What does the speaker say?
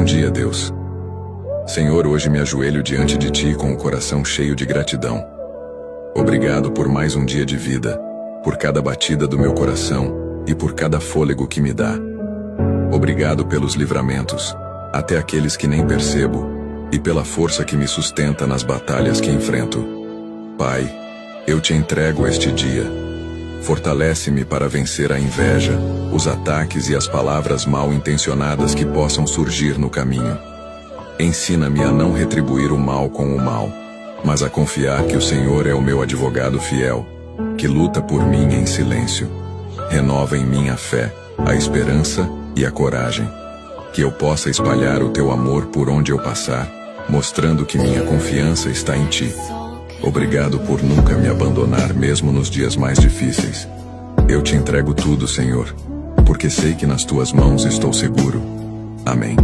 dia, Deus. Senhor, hoje me ajoelho diante de Ti com o coração cheio de gratidão. Obrigado por mais um dia de vida, por cada batida do meu coração e por cada fôlego que me dá. Obrigado pelos livramentos, até aqueles que nem percebo, e pela força que me sustenta nas batalhas que enfrento. Pai, eu Te entrego este dia. Fortalece-me para vencer a inveja, os ataques e as palavras mal intencionadas que possam surgir no caminho. Ensina-me a não retribuir o mal com o mal, mas a confiar que o Senhor é o meu advogado fiel, que luta por mim em silêncio. Renova em mim a fé, a esperança e a coragem, que eu possa espalhar o Teu amor por onde eu passar, mostrando que minha confiança está em Ti. Obrigado por nunca me abandonar mesmo nos dias mais difíceis. Eu Te entrego tudo, Senhor, porque sei que nas Tuas mãos estou seguro. Amém.